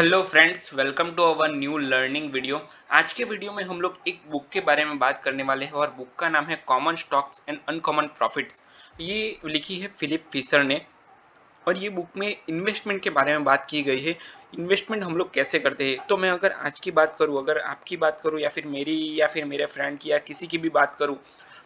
Hello friends, welcome to our new learning video. आज के video में हम लोग एक बुक के बारे में बात करने वाले हैं और बुक का नाम है common stocks and uncommon profits. ये लिखी है फिलिप फिशर ने और ये बुक में इन्वेस्टमेंट के बारे में बात की गई है। इन्वेस्टमेंट हम लोग कैसे करते हैं, तो मैं अगर आज की बात करूँ, अगर आपकी बात करूँ या फिर मेरी या फिर मेरे फ्रेंड की या किसी की भी बात करूँ,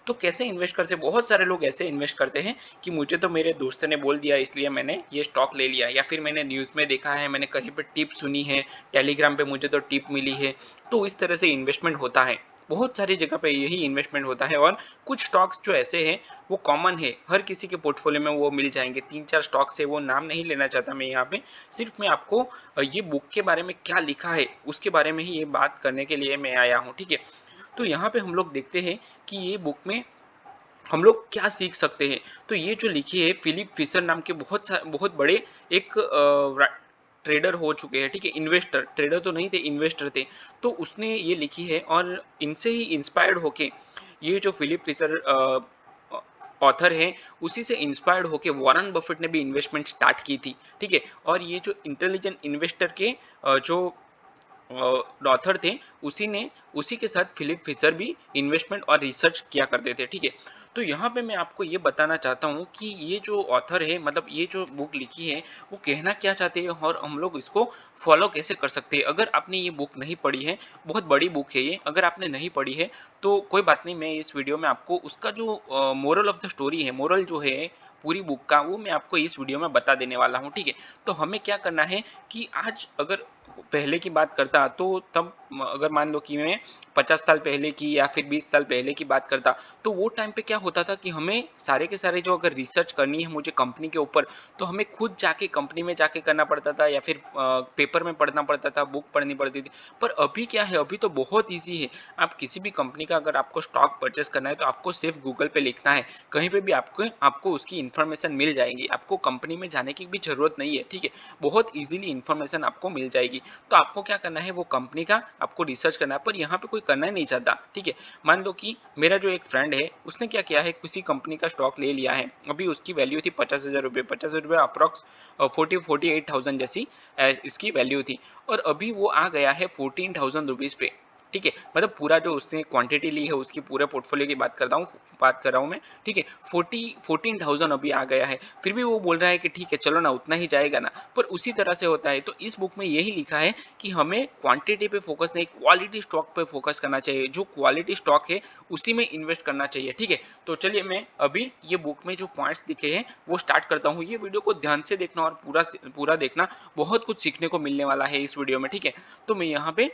तो कैसे इन्वेस्ट करते हैं। बहुत सारे लोग ऐसे इन्वेस्ट करते हैं कि मुझे तो मेरे दोस्त ने बोल दिया इसलिए मैंने ये स्टॉक ले लिया, या फिर मैंने न्यूज़ में देखा है, मैंने कहीं पर टिप सुनी है, टेलीग्राम पे मुझे तो टिप मिली है। तो इस तरह से इन्वेस्टमेंट होता है, बहुत सारी जगह पे यही इन्वेस्टमेंट होता है। और कुछ स्टॉक्स जो ऐसे हैं वो कॉमन है, हर किसी के पोर्टफोलियो में वो मिल जाएंगे। तीन चार स्टॉक्स है, वो नाम नहीं लेना चाहता मैं यहाँ पे, सिर्फ मैं आपको ये बुक के बारे में क्या लिखा है उसके बारे में ही ये बात करने के लिए मैं आया हूँ, ठीक है। तो यहाँ पे हम लोग देखते हैं कि ये बुक में हम लोग क्या सीख सकते हैं। तो ये जो लिखी है फिलिप फिशर नाम के बहुत बड़े एक ट्रेडर हो चुके हैं, ठीक है। इन्वेस्टर, ट्रेडर तो नहीं थे, इन्वेस्टर थे। तो उसने ये लिखी है और इनसे ही इंस्पायर्ड होके ये जो फिलिप फिशर ऑथर है, उसी से इंस्पायर्ड होके वॉरेन बफेट ने भी इन्वेस्टमेंट स्टार्ट की थी, ठीक है। और ये जो इंटेलिजेंट इन्वेस्टर के जो ऑथर थे, उसी के साथ फिलिप फिशर भी इन्वेस्टमेंट और रिसर्च किया करते थे, ठीक है। तो यहाँ पे मैं आपको ये बताना चाहता हूँ कि ये जो ऑथर है, मतलब ये जो बुक लिखी है, वो कहना क्या चाहते हैं और हम लोग इसको फॉलो कैसे कर सकते हैं। अगर आपने ये बुक नहीं पढ़ी है, बहुत बड़ी बुक है ये, अगर आपने नहीं पढ़ी है तो कोई बात नहीं, मैं इस वीडियो में आपको उसका जो मोरल ऑफ द स्टोरी है, मोरल जो है पूरी बुक का, वो मैं आपको इस वीडियो में बता देने वाला हूँ, ठीक है। तो हमें क्या करना है कि आज अगर पहले की बात करता, तो तब अगर मान लो कि मैं 50 साल पहले की या फिर 20 साल पहले की बात करता, तो वो टाइम पे क्या होता था कि हमें सारे के सारे जो अगर रिसर्च करनी है मुझे कंपनी के ऊपर, तो हमें खुद जाके कंपनी में जाके करना पड़ता था या फिर पेपर में पढ़ना पड़ता था, बुक पढ़नी पड़ती थी। पर अभी क्या है, अभी तो बहुत ईजी है। आप किसी भी कंपनी का अगर आपको स्टॉक परचेस करना है तो आपको सिर्फ गूगल पे लिखना है, कहीं पे भी आपको आपको उसकी इन्फॉर्मेशन मिल जाएगी। आपको कंपनी में जाने की भी जरूरत नहीं है, ठीक है। बहुत ईजिली इन्फॉर्मेशन आपको मिल जाएगी। तो आपको क्या करना है, वो कंपनी का आपको रिसर्च करना है। पर यहाँ पे कोई करना ही नहीं चाहता, ठीक है। मान लो कि मेरा जो एक फ्रेंड है, उसने क्या किया है, किसी कंपनी का स्टॉक ले लिया है। अभी उसकी वैल्यू थी 50,000 रुपये, 50,000 रुपये अप्रॉक्स 48,000 जैसी इसकी वैल्यू थी। और अभी वो आ गया है 14,000 रुपीज़ पे, ठीक है। मतलब पूरा जो उसने क्वांटिटी ली है उसकी पूरे पोर्टफोलियो की बात कर रहा हूँ मैं, ठीक है। 14,000 अभी आ गया है, फिर भी वो बोल रहा है कि ठीक है चलो ना, उतना ही जाएगा ना। पर उसी तरह से होता है। तो इस बुक में यही लिखा है कि हमें क्वांटिटी पे फोकस नहीं, क्वालिटी स्टॉक पे फोकस करना चाहिए। जो क्वालिटी स्टॉक है उसी में इन्वेस्ट करना चाहिए, ठीक है। तो चलिए मैं अभी ये बुक में जो पॉइंट्स लिखे हैं वो स्टार्ट करता हूँ। ये वीडियो को ध्यान से देखना और पूरा पूरा देखना, बहुत कुछ सीखने को मिलने वाला है इस वीडियो में, ठीक है। तो मैं यहाँ पे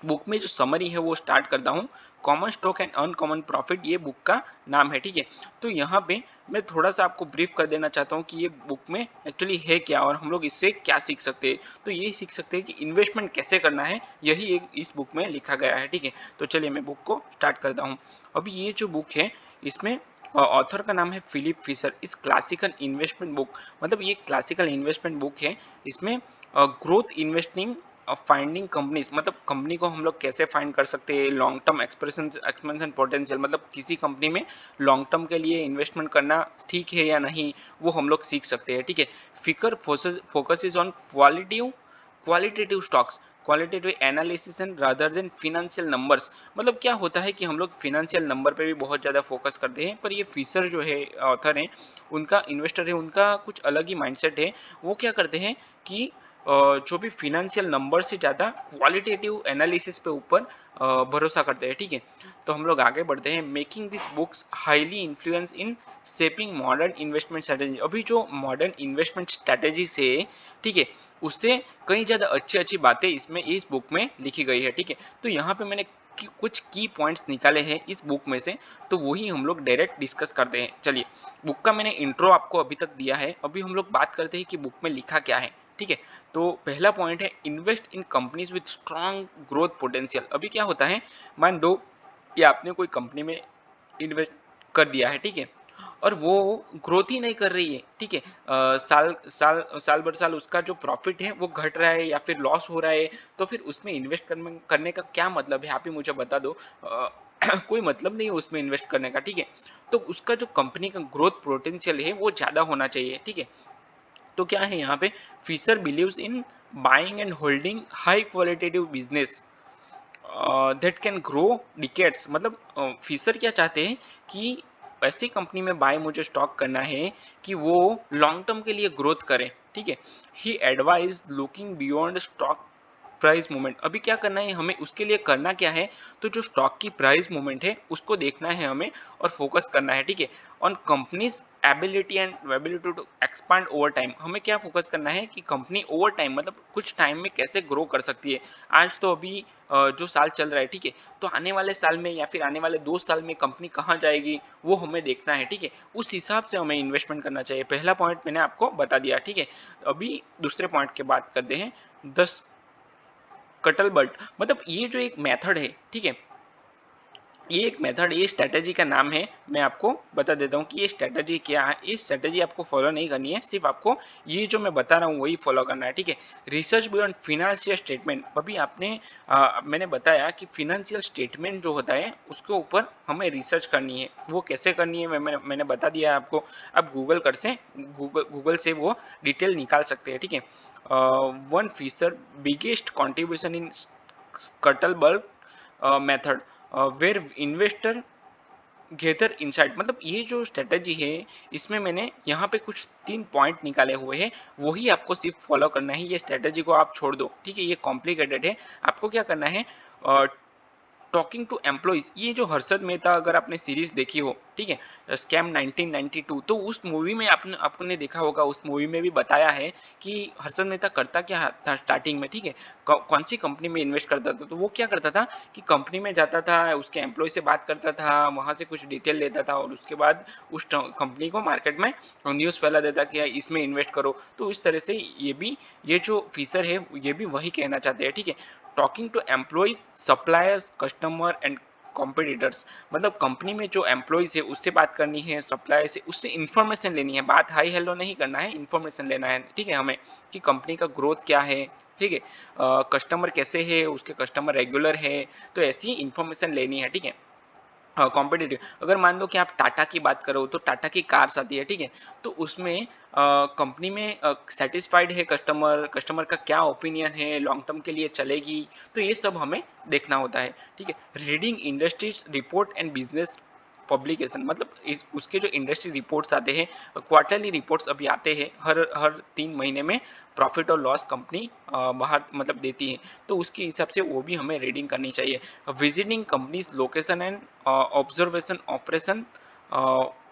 बुक में जो समरी है वो स्टार्ट करता हूँ। Common stock and uncommon profit ये बुक का नाम है, ठीक है। तो यहाँ पे मैं थोड़ा सा आपको ब्रीफ कर देना चाहता हूँ कि ये बुक में एक्चुअली है क्या और हम लोग इससे क्या सीख सकते हैं। तो ये सीख सकते हैं कि इन्वेस्टमेंट कैसे करना है, यही एक इस बुक में लिखा गया है, ठीक है। तो चलिए मैं बुक को स्टार्ट करता हूँ। अभी ये जो बुक है, इसमें ऑथर का नाम है फिलिप फिशर। इस क्लासिकल इन्वेस्टमेंट बुक, मतलब ये क्लासिकल इन्वेस्टमेंट बुक है। इसमें ग्रोथ इन्वेस्टिंग फाइंडिंग कंपनीज, मतलब कंपनी को हम लोग कैसे फाइंड कर सकते हैं, लॉन्ग टर्म एक्सपेंशन पोटेंशियल, मतलब किसी कंपनी में लॉन्ग टर्म के लिए इन्वेस्टमेंट करना ठीक है या नहीं, वो हम लोग सीख सकते हैं, ठीक है। फिकर focuses on qualitative stocks, qualitative analysis and rather than financial numbers. मतलब क्या होता है कि हम लोग फिनेंशियल नंबर पे भी बहुत ज़्यादा फोकस करते हैं, पर ये फिशर जो है, ऑथर है, उनका इन्वेस्टर है, उनका कुछ अलग ही माइंडसेट है। वो क्या करते हैं कि जो भी फिनेंशियल नंबर से ज़्यादा क्वालिटेटिव एनालिसिस पे ऊपर भरोसा करते हैं, ठीक है। तो हम लोग आगे बढ़ते हैं। Making this books highly influence in shaping modern investment strategy. अभी जो मॉडर्न इन्वेस्टमेंट स्ट्रेटेजी से, ठीक है, उससे कई ज़्यादा अच्छी अच्छी बातें इसमें इस बुक में लिखी गई है, ठीक है। तो यहाँ पे मैंने कुछ की पॉइंट्स निकाले हैं इस बुक में से, तो वही हम लोग डायरेक्ट डिस्कस करते हैं। चलिए, बुक का मैंने इंट्रो आपको अभी तक दिया है, अभी हम लोग बात करते हैं कि बुक में लिखा क्या है, ठीक है। तो पहला पॉइंट है invest in companies with strong growth potential. अभी क्या होता है, मान दो कि आपने कोई कंपनी में इन्वेस्ट कर दिया है, ठीक है, और वो ग्रोथ ही नहीं कर रही है, ठीक है। साल भर साल उसका जो प्रॉफिट है वो घट रहा है या फिर लॉस हो रहा है, तो फिर उसमें इन्वेस्ट करने का क्या मतलब है, आप ही मुझे बता दो। कोई मतलब नहीं है उसमें इन्वेस्ट करने का, ठीक है। तो उसका जो कंपनी का ग्रोथ पोटेंशियल है वो ज़्यादा होना चाहिए, ठीक है। तो क्या है यहाँ पे, Fisher believes in buying and holding high qualitative business that can grow decades. मतलब फिशर क्या चाहते हैं कि ऐसी कंपनी में बाय मुझे स्टॉक करना है कि वो लॉन्ग टर्म के लिए ग्रोथ करे, ठीक है। He advise looking beyond stock price movement. अभी क्या करना है हमें, उसके लिए करना क्या है, तो जो स्टॉक की प्राइस मूवमेंट है उसको देखना है हमें और फोकस करना है, ठीक है। On companies ability and ability to expand over time, हमें क्या फोकस करना है कि कंपनी ओवर टाइम मतलब कुछ टाइम में कैसे ग्रो कर सकती है। आज तो अभी जो साल चल रहा है, ठीक है, तो आने वाले साल में या फिर आने वाले 2 साल में कंपनी कहाँ जाएगी वो हमें देखना है, ठीक है। उस हिसाब से हमें इन्वेस्टमेंट करना चाहिए। पहला पॉइंट मैंने आपको बता दिया, ठीक है। अभी दूसरे पॉइंट की बात करते हैं। 10 कटलबर्ट, मतलब ये जो एक मेथड है, ठीक है, ये एक मेथड, ये स्ट्रेटेजी का नाम है। मैं आपको बता देता हूँ कि ये स्ट्रेटेजी क्या है। ये स्ट्रेटेजी आपको फॉलो नहीं करनी है, सिर्फ आपको ये जो मैं बता रहा हूँ वही फॉलो करना है, ठीक है। रिसर्च बियॉन्ड फिनेंशियल स्टेटमेंट, अभी मैंने बताया कि फिनेंशियल स्टेटमेंट जो होता है उसके ऊपर हमें रिसर्च करनी है। वो कैसे करनी है मैंने बता दिया है आपको। आप गूगल से वो डिटेल निकाल सकते हैं, ठीक है। One Fisher's biggest contribution in scuttlebutt method where investor gather insight, मतलब ये जो स्ट्रेटेजी है इसमें मैंने यहाँ पे कुछ 3 पॉइंट निकाले हुए हैं, वही आपको सिर्फ फॉलो करना है। ये स्ट्रेटेजी को आप छोड़ दो, ठीक है, ये कॉम्प्लिकेटेड है। आपको क्या करना है, टॉकिंग टू एम्प्लॉयज, ये जो हर्षद मेहता अगर आपने सीरीज देखी हो, ठीक है, स्कैम 1992, तो उस मूवी में आपने देखा होगा, उस मूवी में भी बताया है कि हर्षद मेहता करता क्या था स्टार्टिंग में, ठीक है। कौन सी कंपनी में इन्वेस्ट करता था, तो वो क्या करता था कि कंपनी में जाता था, उसके एम्प्लॉय से बात करता था, वहां से कुछ डिटेल लेता था और उसके बाद उस कंपनी को मार्केट में न्यूज़ फैला देता कि इसमें इन्वेस्ट करो। तो इस तरह से ये जो फीसर है ये भी वही कहना चाहते हैं, ठीक है। Talking to employees, suppliers, customer and competitors, मतलब कंपनी में जो एम्प्लॉयज है उससे बात करनी है, सप्लायर से उससे इन्फॉर्मेशन लेनी है। बात हाई हेलो नहीं करना है, इन्फॉर्मेशन लेना है, ठीक है, हमें कि कंपनी का ग्रोथ क्या है, ठीक है, कस्टमर कैसे है, उसके कस्टमर रेगुलर है, तो ऐसी इन्फॉर्मेशन लेनी है, ठीक है। कॉम्पिटिटिव, अगर मान लो कि आप टाटा की बात करो तो टाटा की कार्स आती है, ठीक है, तो उसमें कंपनी में सेटिस्फाइड है कस्टमर, कस्टमर का क्या ओपिनियन है, लॉन्ग टर्म के लिए चलेगी, तो ये सब हमें देखना होता है, ठीक है। Reading industries report and business publication, मतलब उसके जो इंडस्ट्री रिपोर्ट्स आते हैं, क्वार्टरली रिपोर्ट्स अभी आते हैं हर हर 3 महीने में, प्रॉफिट और लॉस कंपनी बाहर मतलब देती है, तो उसके हिसाब से वो भी हमें रीडिंग करनी चाहिए। Visiting companies location and observation operation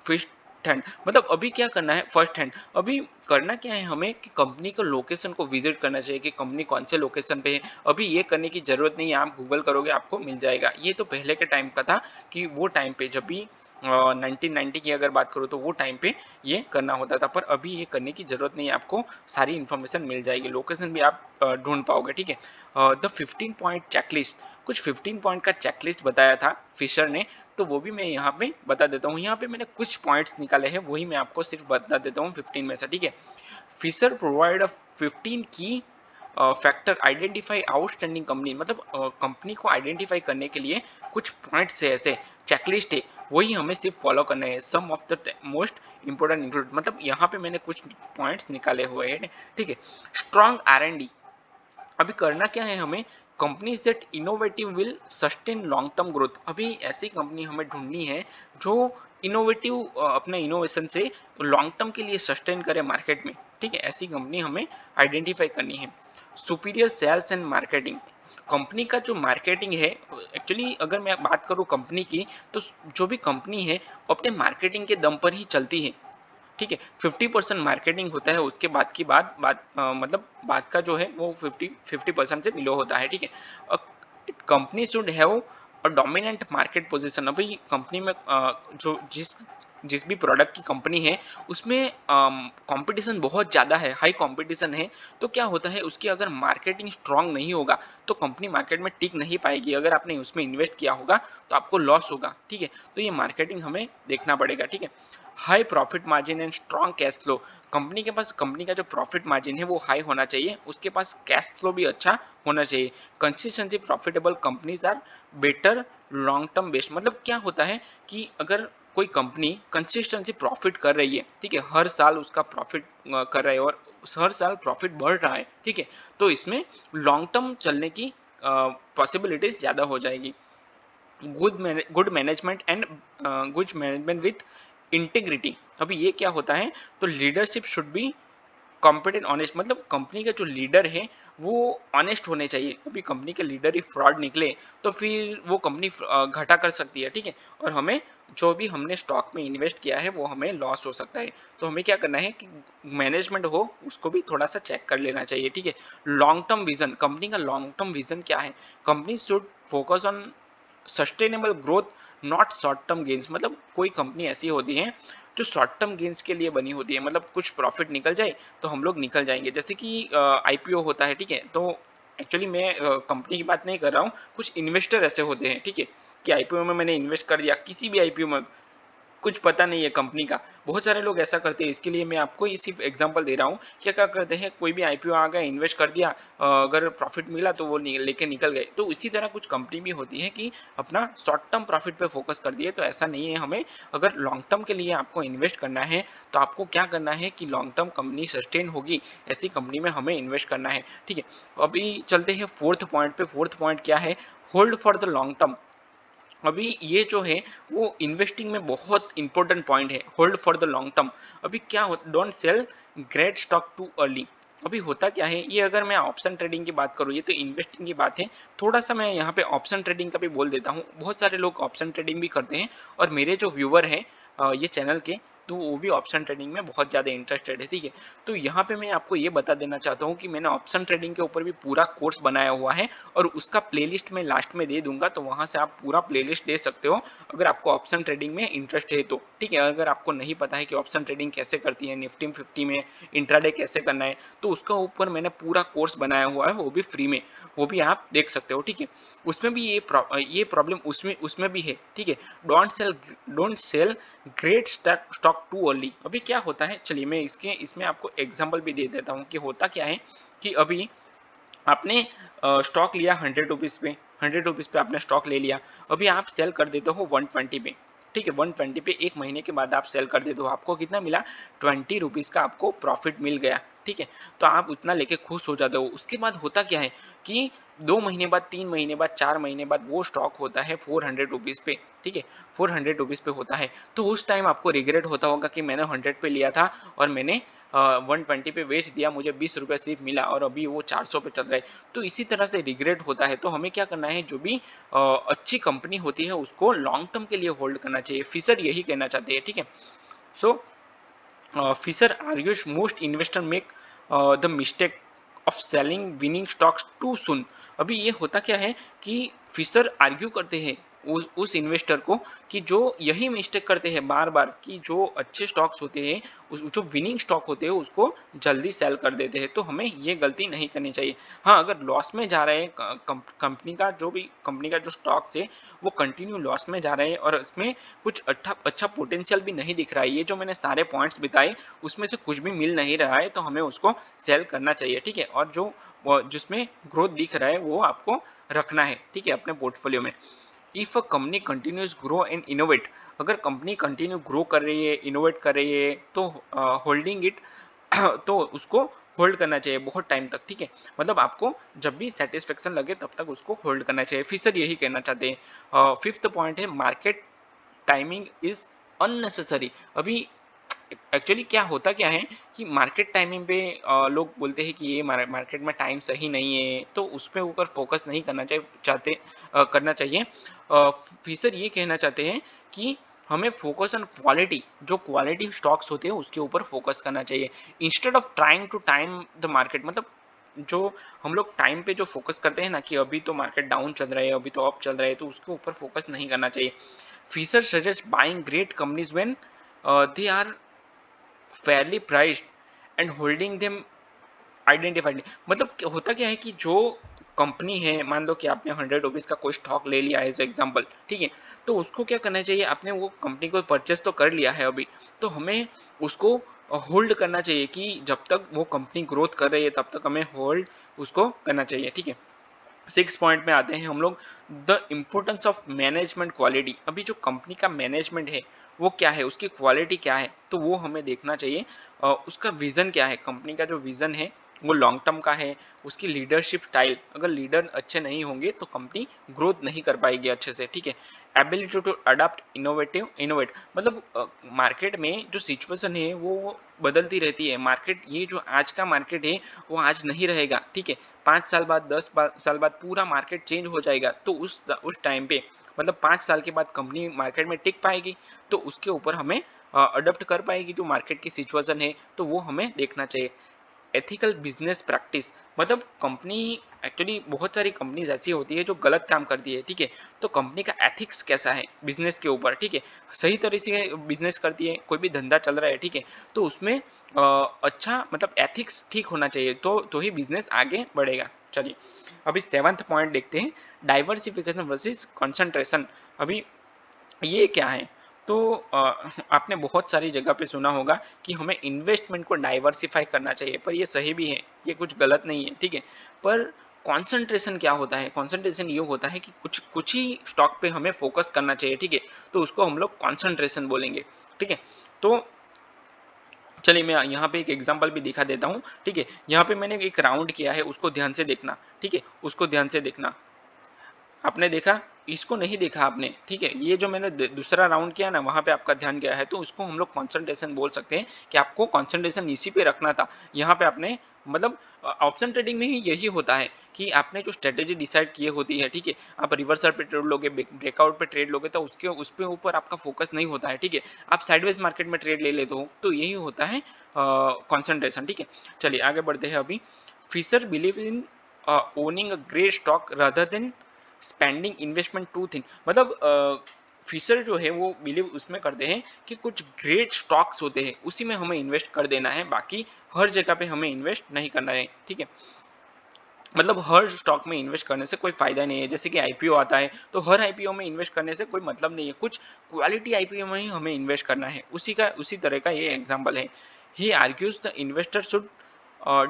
first hand, मतलब अभी क्या करना है, फर्स्ट हैंड अभी करना क्या है हमें कि कंपनी को लोकेशन को विजिट करना चाहिए कि कंपनी कौन से लोकेशन पे है। अभी ये करने की जरूरत नहीं है, आप गूगल करोगे आपको मिल जाएगा। ये तो पहले के टाइम का था कि वो टाइम पे जब भी 1990 की अगर बात करो तो वो टाइम पे ये करना होता था, पर अभी ये करने की जरूरत नहीं है, आपको सारी इन्फॉर्मेशन मिल जाएगी, लोकेशन भी आप ढूंढ पाओगे, ठीक है। द 15 पॉइंट चेकलिस्ट, कुछ 15 पॉइंट का चेकलिस्ट बताया था फिशर ने, तो वो भी मैं यहाँ पे बता देता हूँ। यहाँ पे मैंने कुछ पॉइंट्स निकाले हैं, वही मैं आपको सिर्फ बता देता हूँ 15 में से, ठीक है। फिशर प्रोवाइड 15 की फैक्टर आइडेंटिफाई आउटस्टैंडिंग कंपनी, मतलब कंपनी को आइडेंटिफाई करने के लिए कुछ पॉइंट्स है, ऐसे चेकलिस्ट है, वही हमें सिर्फ फॉलो करना है। Some of the most important include, मतलब यहाँ पे मैंने कुछ पॉइंट्स निकाले हुए हैं, ठीक है। स्ट्रॉन्ग R&D, अभी करना क्या है हमें, company set innovative will sustain long term growth, अभी ऐसी कंपनी हमें ढूंढनी है जो इनोवेटिव अपने इनोवेशन से लॉन्ग टर्म के लिए सस्टेन करे मार्केट में, ठीक है, ऐसी कंपनी हमें आइडेंटिफाई करनी है। Superior sales and marketing, company का जो मार्केटिंग है, एक्चुअली अगर मैं बात करूँ कंपनी की, तो जो भी कंपनी है वो अपने मार्केटिंग के दम पर ही चलती है, ठीक है। 50% मार्केटिंग होता है, उसके बाद की मतलब बात का जो है वो 50% से बिलो होता है, ठीक है। Company should have a dominant market position, अभी कंपनी में जो जिस भी प्रोडक्ट की कंपनी है उसमें कंपटीशन बहुत ज़्यादा है, हाई कंपटीशन है, तो क्या होता है उसकी अगर मार्केटिंग स्ट्रांग नहीं होगा तो कंपनी मार्केट में टिक नहीं पाएगी। अगर आपने उसमें इन्वेस्ट किया होगा तो आपको लॉस होगा, ठीक है, तो ये मार्केटिंग हमें देखना पड़ेगा, ठीक है। High profit margin and strong cash flow, company का जो प्रॉफिट मार्जिन है वो हाई होना चाहिए, उसके पास कैश फ्लो भी अच्छा होना चाहिए। Consistency profitable companies are better long term based, मतलब क्या होता है कि अगर कोई कंपनी कंसिस्टेंसी प्रॉफिट कर रही है, ठीक है, हर साल उसका प्रॉफिट कर रहा है और हर साल प्रॉफिट बढ़ रहा है, ठीक है, तो इसमें लॉन्ग टर्म चलने की पॉसिबिलिटीज ज़्यादा हो जाएगी। Good management and good management with integrity. अभी ये क्या होता है, तो leadership should be competent honest, मतलब कंपनी का जो लीडर है वो ऑनेस्ट होने चाहिए। अभी कंपनी के लीडर ही फ्रॉड निकले तो फिर वो कंपनी घाटा कर सकती है, ठीक है, और हमें जो भी हमने स्टॉक में इन्वेस्ट किया है वो हमें लॉस हो सकता है। तो हमें क्या करना है कि मैनेजमेंट हो उसको भी थोड़ा सा चेक कर लेना चाहिए, ठीक है। लॉन्ग टर्म विजन, कंपनी का लॉन्ग टर्म विजन क्या है, company should focus on sustainable growth not short term gains. मतलब कोई कंपनी ऐसी होती है जो शॉर्ट टर्म गेन्स के लिए बनी होती है, मतलब कुछ प्रॉफिट निकल जाए तो हम लोग निकल जाएंगे, जैसे कि आईपीओ होता है, ठीक है। तो एक्चुअली मैं कंपनी की बात नहीं कर रहा हूँ, कुछ इन्वेस्टर ऐसे होते हैं, ठीक है, कि आईपीओ में मैंने इन्वेस्ट कर दिया, किसी भी आईपीओ में कुछ पता नहीं है कंपनी का। बहुत सारे लोग ऐसा करते हैं, इसके लिए मैं आपको ये सिर्फ एग्जांपल दे रहा हूँ। क्या क्या करते हैं, कोई भी आईपीओ आ गया, इन्वेस्ट कर दिया, अगर प्रॉफिट मिला तो वो लेके निकल गए। तो इसी तरह कुछ कंपनी भी होती है कि अपना शॉर्ट टर्म प्रॉफिट पे फोकस कर दिए। तो ऐसा नहीं है, हमें अगर लॉन्ग टर्म के लिए आपको इन्वेस्ट करना है तो आपको क्या करना है कि लॉन्ग टर्म कंपनी सस्टेन होगी ऐसी कंपनी में हमें इन्वेस्ट करना है, ठीक है। अभी चलते हैं फोर्थ पॉइंट पे। फोर्थ पॉइंट क्या है, hold for the long term. अभी ये जो है वो इन्वेस्टिंग में बहुत इंपॉर्टेंट पॉइंट है, hold for the long term. अभी क्या हो, don't sell great stock too early. अभी होता क्या है, ये अगर मैं ऑप्शन ट्रेडिंग की बात करूँ, ये तो इन्वेस्टिंग की बात है, थोड़ा सा मैं यहाँ पे ऑप्शन ट्रेडिंग का भी बोल देता हूँ। बहुत सारे लोग ऑप्शन ट्रेडिंग भी करते हैं और मेरे जो व्यूवर हैं ये चैनल के, तो वो भी ऑप्शन ट्रेडिंग में बहुत ज़्यादा इंटरेस्टेड है, ठीक है। तो यहाँ पे मैं आपको ये बता देना चाहता हूँ कि मैंने ऑप्शन ट्रेडिंग के ऊपर भी पूरा कोर्स बनाया हुआ है और उसका प्लेलिस्ट मैं लास्ट में दे दूंगा, तो वहाँ से आप पूरा प्लेलिस्ट दे सकते हो अगर आपको ऑप्शन ट्रेडिंग में इंटरेस्ट है तो, ठीक है। अगर आपको नहीं पता है कि ऑप्शन ट्रेडिंग कैसे करती है, निफ्टी 50 में इंट्राडे कैसे करना है, तो उसका ऊपर मैंने पूरा कोर्स बनाया हुआ है, वो भी फ्री में, वो भी आप देख सकते हो, ठीक है। उसमें भी ये प्रॉब्लम उसमें उसमें भी है, ठीक है। Don't sell great stock too early. अभी क्या होता है, चलिए मैं इसमें आपको एग्जांपल भी दे देता हूँ कि होता क्या है कि अभी आपने स्टॉक लिया 100 रुपीज़ पे, 100 रुपीज़ पे आपने स्टॉक ले लिया, अभी आप सेल कर देते हो 120 पे, ठीक है। 120 पे एक महीने के बाद आप सेल कर देते हो, आपको कितना मिला, 20 रुपीज़ का आपको प्रॉफिट मिल गया, ठीक है। तो आप उतना लेके खुश हो जाते हो। उसके बाद होता क्या है कि 2 महीने बाद, 3 महीने बाद, 4 महीने बाद वो स्टॉक होता है 400 रुपीज़ पे, ठीक है, 400 रुपीज़ पे होता है। तो उस टाइम आपको रिग्रेट होता होगा कि मैंने 100 पे लिया था और मैंने 120 पे बेच दिया, मुझे 20 रुपये सिर्फ मिला और अभी वो 400 पे चल रहा है। तो इसी तरह से रिग्रेट होता है। तो हमें क्या करना है, जो भी अच्छी कंपनी होती है उसको लॉन्ग टर्म के लिए होल्ड करना चाहिए। फिशर यही कहना चाहते हैं, ठीक है। So Fisher argues most investor make the mistake of selling winning stocks too soon. अभी ये होता क्या है कि फिशर आर्ग्यू करते हैं उस इन्वेस्टर को कि जो यही मिस्टेक करते हैं बार बार कि जो अच्छे स्टॉक्स होते हैं, जो विनिंग स्टॉक होते हैं उसको जल्दी सेल कर देते हैं। तो हमें ये गलती नहीं करनी चाहिए। हाँ, अगर लॉस में जा रहे हैं कंपनी का, जो भी कंपनी का जो स्टॉक्स है वो कंटिन्यू लॉस में जा रहे हैं और इसमें कुछ अच्छा पोटेंशियल भी नहीं दिख रहा है, ये जो मैंने सारे पॉइंट्स बताए उसमें से कुछ भी मिल नहीं रहा है, तो हमें उसको सेल करना चाहिए, ठीक है। और जो जिसमें ग्रोथ दिख रहा है वो आपको रखना है, ठीक है, अपने पोर्टफोलियो में। If a company continuous grow and innovate, अगर कंपनी कंटिन्यू ग्रो कर रही है, इनोवेट कर रही है, तो होल्डिंग इट तो उसको होल्ड करना चाहिए बहुत टाइम तक, ठीक है। मतलब आपको जब भी सेटिस्फेक्शन लगे तब तक उसको होल्ड करना चाहिए। फिशर यही कहना चाहते हैं। फिफ्थ पॉइंट है मार्केट टाइमिंग इज अननेसेसरी। अभी एक्चुअली क्या होता क्या है कि मार्केट टाइमिंग पे लोग बोलते हैं कि ये मार्केट में टाइम सही नहीं है, तो उस पर ऊपर फोकस नहीं करना करना चाहिए। फिशर ये कहना चाहते हैं कि हमें फोकस ऑन क्वालिटी, जो क्वालिटी स्टॉक्स होते हैं उसके ऊपर फोकस करना चाहिए instead of trying to time the market. मतलब जो हम लोग टाइम पे जो फोकस करते हैं ना कि अभी तो मार्केट डाउन चल रहा है, अभी तो अप चल रहा है, तो उसके ऊपर फोकस नहीं करना चाहिए। Fisher suggest buying great companies when they are fairly priced and holding them identified. मतलब होता क्या है कि जो कंपनी है, मान लो कि आपने 100 रुपीज़ का कोई स्टॉक ले लिया एज एग्जाम्पल, ठीक है, तो उसको क्या करना चाहिए, आपने वो कंपनी को परचेस तो कर लिया है अभी, तो हमें उसको होल्ड करना चाहिए कि जब तक वो कंपनी ग्रोथ कर रही है तब तक हमें होल्ड उसको करना चाहिए, ठीक है। 6 पॉइंट में आते हैं हम लोग, the importance of management quality. अभी जो कंपनी का मैनेजमेंट है वो क्या है, उसकी क्वालिटी क्या है, तो वो हमें देखना चाहिए। उसका विज़न क्या है, कंपनी का जो विज़न है वो लॉन्ग टर्म का है, उसकी लीडरशिप स्टाइल, अगर लीडर अच्छे नहीं होंगे तो कंपनी ग्रोथ नहीं कर पाएगी अच्छे से, ठीक है। एबिलिटी टू अडाप्ट इनोवेट मतलब मार्केट में जो सिचुएशन है वो बदलती रहती है। मार्केट, ये जो आज का मार्केट है वो आज नहीं रहेगा, ठीक है। 5 साल बाद, 10 साल बाद पूरा मार्केट चेंज हो जाएगा, तो उस टाइम पे मतलब 5 साल के बाद कंपनी मार्केट में टिक पाएगी, तो उसके ऊपर हमें अडॉप्ट कर पाएगी जो मार्केट की सिचुएशन है, तो वो हमें देखना चाहिए। एथिकल बिजनेस प्रैक्टिस मतलब कंपनी, एक्चुअली बहुत सारी कंपनीज ऐसी होती है जो गलत काम करती है, ठीक है। तो कंपनी का एथिक्स कैसा है बिजनेस के ऊपर, ठीक है। सही तरह से बिजनेस करती है, कोई भी धंधा चल रहा है, ठीक है, तो उसमें अच्छा मतलब एथिक्स ठीक होना चाहिए, तो ही बिजनेस आगे बढ़ेगा। चलिए अभी 7th पॉइंट देखते हैं, डाइवर्सिफिकेशन वर्सेस कंसंट्रेशन। अभी ये क्या है, तो आपने बहुत सारी जगह पे सुना होगा कि हमें इन्वेस्टमेंट को डाइवर्सिफाई करना चाहिए, पर ये सही भी है, ये कुछ गलत नहीं है, ठीक है। पर कंसंट्रेशन क्या होता है, कंसंट्रेशन ये होता है कि कुछ कुछ ही स्टॉक पे हमें फोकस करना चाहिए, ठीक है, तो उसको हम लोग कंसंट्रेशन बोलेंगे, ठीक है। तो चलिए मैं यहाँ पे एक एग्जांपल भी दिखा देता हूँ, ठीक है। यहाँ पे मैंने एक राउंड किया है, उसको ध्यान से देखना, ठीक है, उसको ध्यान से देखना। आपने देखा, इसको नहीं देखा आपने, ठीक है। ये जो मैंने दूसरा राउंड किया ना, वहां पे आपका ध्यान गया है, तो उसको हम लोग कंसंट्रेशन बोल सकते हैं कि आपको कंसंट्रेशन इसी पे रखना था। यहाँ पे आपने मतलब ऑप्शन ट्रेडिंग में ही यही होता है कि आपने जो स्ट्रेटेजी डिसाइड की होती है, ठीक है, आप रिवर्सल पे ट्रेड लोगे, ब्रेकआउट पे ट्रेड लोगे, तो उसके उस पे ऊपर आपका फोकस नहीं होता है, ठीक है। आप साइडवेज मार्केट में ट्रेड ले लेते हो, तो यही होता है कॉन्सेंट्रेशन, ठीक है। चलिए आगे बढ़ते हैं अभी। Fisher believe in owning a great stock rather than spending investment to thing, मतलब फिशर जो है वो बिलीव उसमें करते हैं कि कुछ ग्रेट स्टॉक्स होते हैं उसी में हमें इन्वेस्ट कर देना है, बाकी हर जगह पे हमें इन्वेस्ट नहीं करना है, ठीक है। मतलब हर स्टॉक में इन्वेस्ट करने से कोई फायदा नहीं है, जैसे कि आईपीओ आता है तो हर आईपीओ में इन्वेस्ट करने से कोई मतलब नहीं है, कुछ क्वालिटी आईपीओ में ही हमें इन्वेस्ट करना है, उसी तरह का ये एग्जाम्पल है। He argues the investor should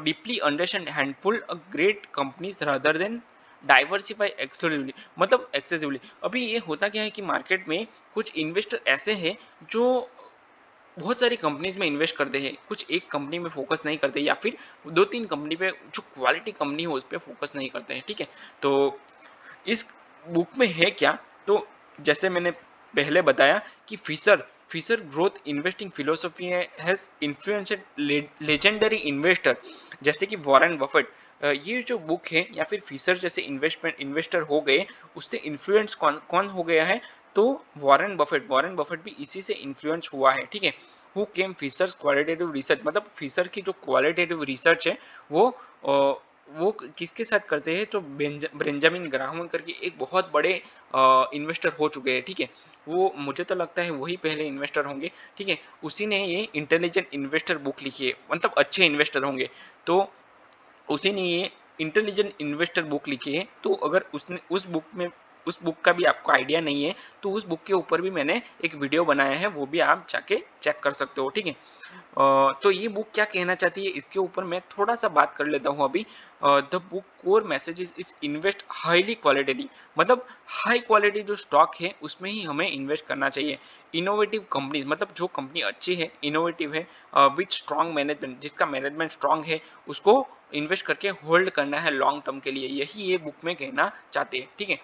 deeply understand handful great companies rather than diversify exclusively, मतलब एक्सेसिवली। अभी ये होता क्या है कि मार्केट में कुछ इन्वेस्टर ऐसे हैं जो बहुत सारी कंपनीज में इन्वेस्ट करते हैं, कुछ एक कंपनी में फोकस नहीं करते, या फिर 2-3 कंपनी पे जो क्वालिटी कंपनी हो उस पर फोकस नहीं करते हैं, ठीक है। तो इस बुक में है क्या, तो जैसे मैंने पहले बताया कि Fisher Fisher growth investing philosophy has influenced legendary investor जैसे कि वॉरेन बफेट। ये जो बुक है या फिर फिशर जैसे इन्वेस्टर हो गए, उससे इन्फ्लुएंस कौन कौन हो गया है, तो वॉरेन बफेट भी इसी से इन्फ्लुएंस हुआ है, ठीक है। Who came Fisher's qualitative research, मतलब फिशर की जो क्वालिटेटिव रिसर्च है वो वो किसके साथ करते हैं, जो बेंजामिन ग्राहम करके एक बहुत बड़े इन्वेस्टर हो चुके हैं, ठीक है। वो मुझे तो लगता है वही पहले इन्वेस्टर होंगे, ठीक है। उसी ने ये इंटेलिजेंट इन्वेस्टर बुक लिखी है, मतलब अच्छे इन्वेस्टर होंगे, तो उसी ने ये इंटेलिजेंट इन्वेस्टर बुक लिखी है। तो अगर उसने उस बुक का भी आपको आइडिया नहीं है, तो उस बुक के ऊपर भी मैंने एक वीडियो बनाया है, वो भी आप जाके चेक कर सकते हो, ठीक है। तो ये बुक क्या कहना चाहती है इसके ऊपर मैं थोड़ा सा बात कर लेता हूँ अभी। The book core messages is invest highly quality, मतलब हाई क्वालिटी जो स्टॉक है उसमें ही हमें इन्वेस्ट करना चाहिए। इनोवेटिव कंपनीज, मतलब जो कंपनी अच्छी है, इनोवेटिव है, विथ स्ट्रॉन्ग मैनेजमेंट, जिसका मैनेजमेंट स्ट्रॉन्ग है, उसको इन्वेस्ट करके होल्ड करना है लॉन्ग टर्म के लिए, यही ये बुक में कहना चाहते हैं, ठीक है।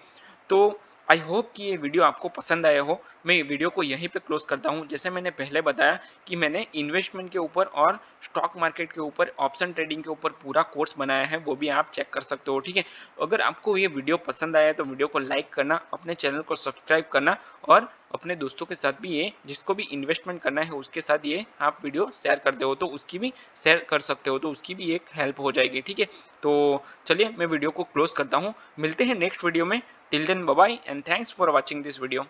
तो आई होप कि ये वीडियो आपको पसंद आया हो। मैं वीडियो को यहीं पे क्लोज करता हूँ। जैसे मैंने पहले बताया कि मैंने इन्वेस्टमेंट के ऊपर और स्टॉक मार्केट के ऊपर, ऑप्शन ट्रेडिंग के ऊपर पूरा कोर्स बनाया है, वो भी आप चेक कर सकते हो, ठीक है। अगर आपको ये वीडियो पसंद आया तो वीडियो को लाइक करना, अपने चैनल को सब्सक्राइब करना, और अपने दोस्तों के साथ भी, ये जिसको भी इन्वेस्टमेंट करना है उसके साथ ये आप वीडियो शेयर करते हो तो उसकी भी शेयर कर सकते हो, तो उसकी भी एक हेल्प हो जाएगी, ठीक है। तो चलिए मैं वीडियो को क्लोज करता हूँ, मिलते हैं नेक्स्ट वीडियो में। Till then bye bye and thanks for watching this video.